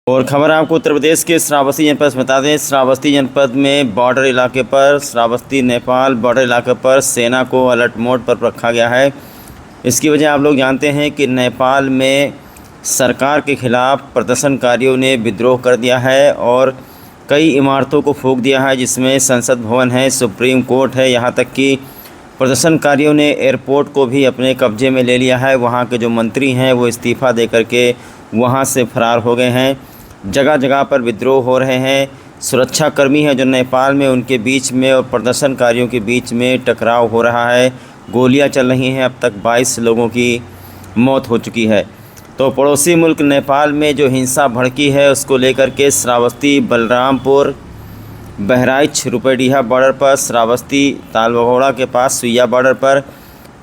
और खबर आपको उत्तर प्रदेश के श्रावस्ती जनपद से बता दें। श्रावस्ती जनपद में बॉर्डर इलाके पर श्रावस्ती नेपाल बॉर्डर इलाके पर सेना को अलर्ट मोड पर रखा गया है। इसकी वजह आप लोग जानते हैं कि नेपाल में सरकार के खिलाफ़ प्रदर्शनकारियों ने विद्रोह कर दिया है और कई इमारतों को फूंक दिया है, जिसमें संसद भवन है, सुप्रीम कोर्ट है, यहाँ तक कि प्रदर्शनकारियों ने एयरपोर्ट को भी अपने कब्जे में ले लिया है। वहाँ के जो मंत्री हैं वो इस्तीफ़ा दे करके वहाँ से फरार हो गए हैं। जगह जगह पर विद्रोह हो रहे हैं। सुरक्षाकर्मी हैं जो नेपाल में, उनके बीच में और प्रदर्शनकारियों के बीच में टकराव हो रहा है, गोलियां चल रही हैं। अब तक 22 लोगों की मौत हो चुकी है। तो पड़ोसी मुल्क नेपाल में जो हिंसा भड़की है उसको लेकर के श्रावस्ती, बलरामपुर, बहराइच, रुपैडीहा बॉर्डर पर, श्रावस्ती तालबगौड़ा के पास सुइया बॉर्डर पर,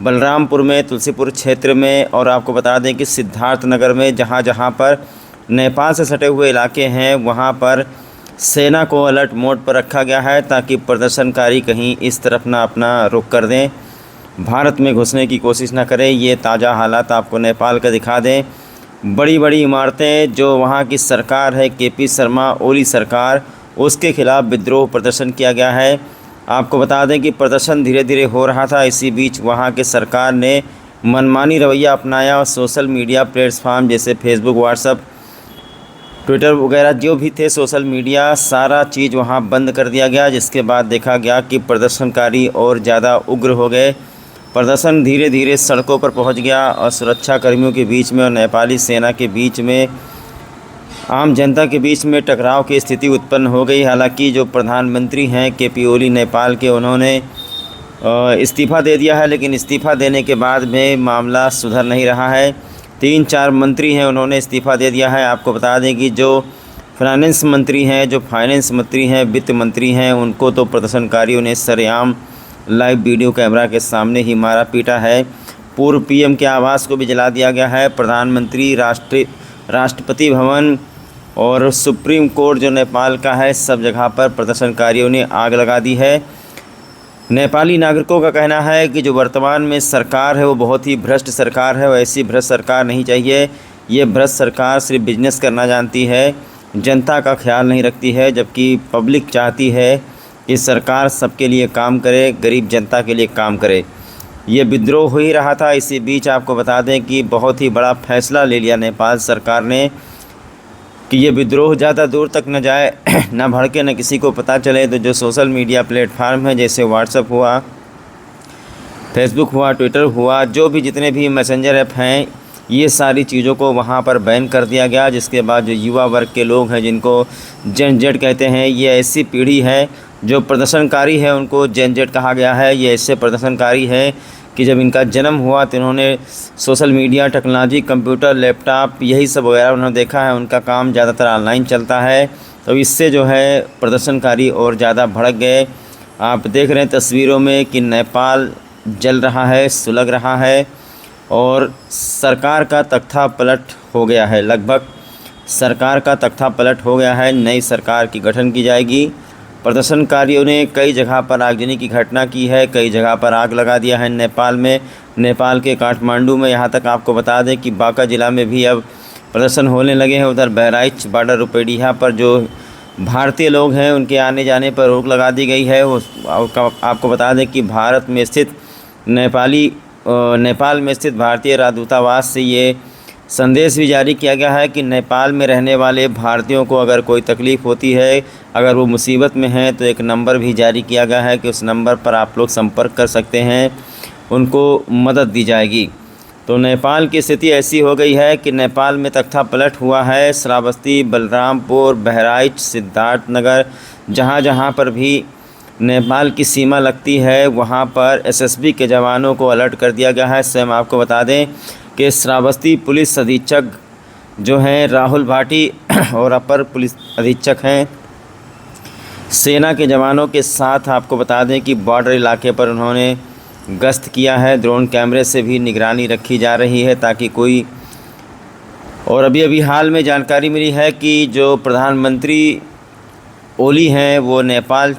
बलरामपुर में, तुलसीपुर क्षेत्र में, और आपको बता दें कि सिद्धार्थनगर में जहाँ जहाँ पर नेपाल से सटे हुए इलाके हैं वहाँ पर सेना को अलर्ट मोड पर रखा गया है, ताकि प्रदर्शनकारी कहीं इस तरफ ना अपना रुख कर दें, भारत में घुसने की कोशिश ना करें। ये ताज़ा हालात आपको नेपाल का दिखा दें। बड़ी बड़ी इमारतें जो वहाँ की सरकार है, केपी शर्मा ओली सरकार, उसके खिलाफ़ विद्रोह प्रदर्शन किया गया है। आपको बता दें कि प्रदर्शन धीरे धीरे हो रहा था, इसी बीच वहाँ के सरकार ने मनमानी रवैया अपनाया और सोशल मीडिया प्लेटफार्म जैसे फेसबुक, व्हाट्सएप, ट्विटर वगैरह जो भी थे सोशल मीडिया, सारा चीज़ वहाँ बंद कर दिया गया। जिसके बाद देखा गया कि प्रदर्शनकारी और ज़्यादा उग्र हो गए। प्रदर्शन धीरे धीरे सड़कों पर पहुँच गया और सुरक्षा कर्मियों के बीच में और नेपाली सेना के बीच में, आम जनता के बीच में टकराव की स्थिति उत्पन्न हो गई। हालांकि जो प्रधानमंत्री हैं केपी ओली नेपाल के, उन्होंने इस्तीफ़ा दे दिया है, लेकिन इस्तीफ़ा देने के बाद में मामला सुधर नहीं रहा है। 3-4 मंत्री हैं, उन्होंने इस्तीफ़ा दे दिया है। आपको बता दें कि जो फाइनेंस मंत्री हैं, वित्त मंत्री हैं, उनको तो प्रदर्शनकारियों ने सरेआम लाइव वीडियो कैमरा के सामने ही मारा पीटा है। पूर्व पीएम के आवास को भी जला दिया गया है। प्रधानमंत्री, राष्ट्रपति भवन और सुप्रीम कोर्ट जो नेपाल का है, सब जगह पर प्रदर्शनकारियों ने आग लगा दी है। नेपाली नागरिकों का कहना है कि जो वर्तमान में सरकार है वो बहुत ही भ्रष्ट सरकार है, वैसी भ्रष्ट सरकार नहीं चाहिए। ये भ्रष्ट सरकार सिर्फ बिजनेस करना जानती है, जनता का ख्याल नहीं रखती है, जबकि पब्लिक चाहती है कि सरकार सबके लिए काम करे, गरीब जनता के लिए काम करे। ये विद्रोह हो ही रहा था। इसी बीच आपको बता दें कि बहुत ही बड़ा फैसला ले लिया नेपाल सरकार ने कि ये विद्रोह ज़्यादा दूर तक न जाए, न भड़के, न किसी को पता चले। तो जो सोशल मीडिया प्लेटफार्म हैं जैसे व्हाट्सएप हुआ, फेसबुक हुआ, ट्विटर हुआ, जो भी जितने भी मैसेंजर ऐप हैं, ये सारी चीज़ों को वहाँ पर बैन कर दिया गया। जिसके बाद जो युवा वर्ग के लोग हैं, जिनको जेन जेड कहते हैं, ये ऐसी पीढ़ी है जो प्रदर्शनकारी है, उनको जेन जेड कहा गया है। ये ऐसे प्रदर्शनकारी है कि जब इनका जन्म हुआ तो इन्होंने social media, technology, computer, laptop, यही सब वगैरह उन्होंने देखा है। उनका काम ज़्यादातर ऑनलाइन चलता है, तो इससे जो है प्रदर्शनकारी और ज़्यादा भड़क गए। आप देख रहे हैं तस्वीरों में कि नेपाल जल रहा है, सुलग रहा है और सरकार का तख्ता पलट हो गया है। लगभग सरकार का तख्ता पलट हो गया है। नई सरकार की गठन की जाएगी। प्रदर्शनकारियों ने कई जगह पर आगजनी की घटना की है, कई जगह पर आग लगा दिया है नेपाल में, नेपाल के काठमांडू में। यहाँ तक आपको बता दें कि बांका ज़िला में भी अब प्रदर्शन होने लगे हैं। उधर बहराइच बॉर्डर रुपैडीहा पर जो भारतीय लोग हैं उनके आने जाने पर रोक लगा दी गई है। वो आपको बता दें कि नेपाल में स्थित भारतीय राजदूतावास से ये संदेश भी जारी किया गया है कि नेपाल में रहने वाले भारतीयों को अगर कोई तकलीफ़ होती है, अगर वो मुसीबत में हैं, तो एक नंबर भी जारी किया गया है कि उस नंबर पर आप लोग संपर्क कर सकते हैं, उनको मदद दी जाएगी। तो नेपाल की स्थिति ऐसी हो गई है कि नेपाल में तख्ता पलट हुआ है। श्रावस्ती, बलरामपुर, बहराइच, सिद्धार्थनगर, जहाँ जहाँ पर भी नेपाल की सीमा लगती है वहाँ पर एसएसबी के जवानों को अलर्ट कर दिया गया है। स्वयं आपको बता दें कि श्रावस्ती पुलिस अधीक्षक जो हैं राहुल भाटी और अपर पुलिस अधीक्षक हैं सेना के जवानों के साथ, आपको बता दें कि बॉर्डर इलाके पर उन्होंने गश्त किया है। ड्रोन कैमरे से भी निगरानी रखी जा रही है ताकि कोई, और अभी हाल में जानकारी मिली है कि जो प्रधानमंत्री ओली हैं वो नेपाल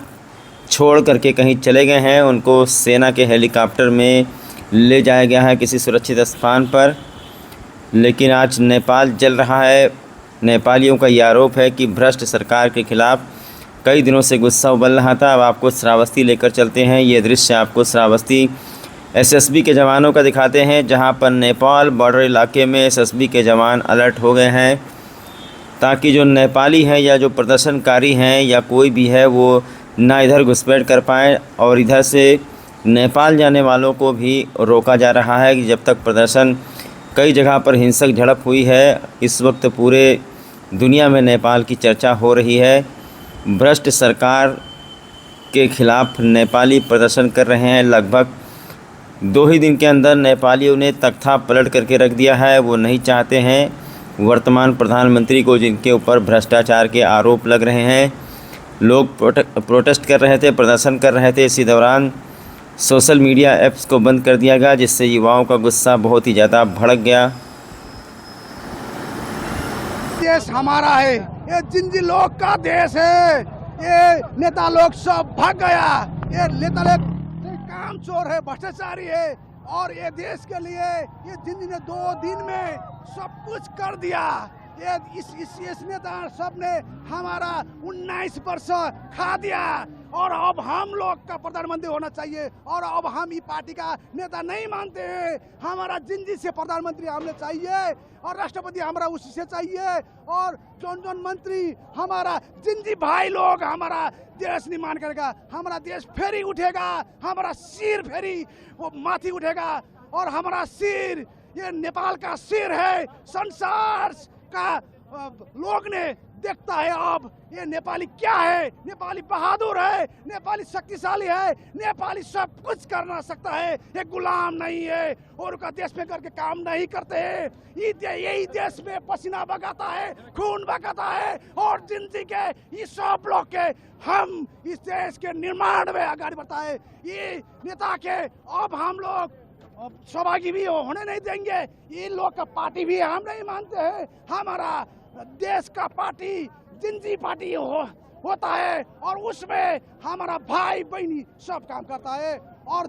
छोड़ करके कहीं चले गए हैं। उनको सेना के हेलीकॉप्टर में ले जाया गया है किसी सुरक्षित स्थान पर। लेकिन आज नेपाल जल रहा है। नेपालियों का ये आरोप है कि भ्रष्ट सरकार के खिलाफ कई दिनों से गुस्सा उबल रहा था। अब आपको श्रावस्ती लेकर चलते हैं। ये दृश्य आपको श्रावस्ती एसएसबी के जवानों का दिखाते हैं, जहां पर नेपाल बॉर्डर इलाके में एसएसबी के जवान अलर्ट हो गए हैं ताकि जो नेपाली हैं या जो प्रदर्शनकारी हैं या कोई भी है वो ना इधर घुसपैठ कर पाए। और इधर से नेपाल जाने वालों को भी रोका जा रहा है कि जब तक प्रदर्शन कई जगह पर हिंसक झड़प हुई है। इस वक्त पूरे दुनिया में नेपाल की चर्चा हो रही है। भ्रष्ट सरकार के खिलाफ नेपाली प्रदर्शन कर रहे हैं। लगभग 2 ही दिन के अंदर नेपालियों ने तख्ता पलट करके रख दिया है। वो नहीं चाहते हैं वर्तमान प्रधानमंत्री को, जिनके ऊपर भ्रष्टाचार के आरोप लग रहे हैं। लोग प्रोटेस्ट कर रहे थे, प्रदर्शन कर रहे थे। इसी दौरान सोशल मीडिया ऐप्स को बंद कर दिया गया, जिससे युवाओं का गुस्सा बहुत ही ज़्यादा भड़क गया। देश हमारा है, ये जिंजी लोग का देश है। ये नेता लोग सब भाग गया। ये नेता लोग काम चोर है, भ्रष्टाचारी है। और ये देश के लिए ये जिंजी ने 2 दिन में सब कुछ कर दिया। ये इस नेता सब ने हमारा 19 वर्ष खा दिया। और अब हम लोग का प्रधानमंत्री होना चाहिए। और अब हम ये पार्टी का नेता नहीं मानते हैं। हमारा जिंजी से प्रधानमंत्री हमें चाहिए और राष्ट्रपति हमारा उसी से चाहिए। और जोन मंत्री हमारा जिंजी भाई लोग हमारा देश निर्माण करेगा। हमारा देश फेरी उठेगा, हमारा सिर फेरी वो माथी उठेगा। और हमारा सिर ये नेपाल का सिर है। संसार का लोग ने देखता है अब ये नेपाली क्या है। नेपाली बहादुर है, नेपाली शक्तिशाली है, नेपाली सब कुछ करना सकता है। ये गुलाम नहीं है और उनका देश में करके काम नहीं करते हैं। यही देश में पसीना बगाता है, खून बगाता है। और जिंदगी के ये सब लोग के हम इस देश के निर्माण में आगे बढ़ाए। ये नेता के अब हम लोग सहभागी भी होने नहीं देंगे। ये लोग का पार्टी भी हम नहीं मानते हैं। हमारा देश का पार्टी जिंजी पार्टी होता है और उसमें हमारा भाई बहनी सब काम करता है। और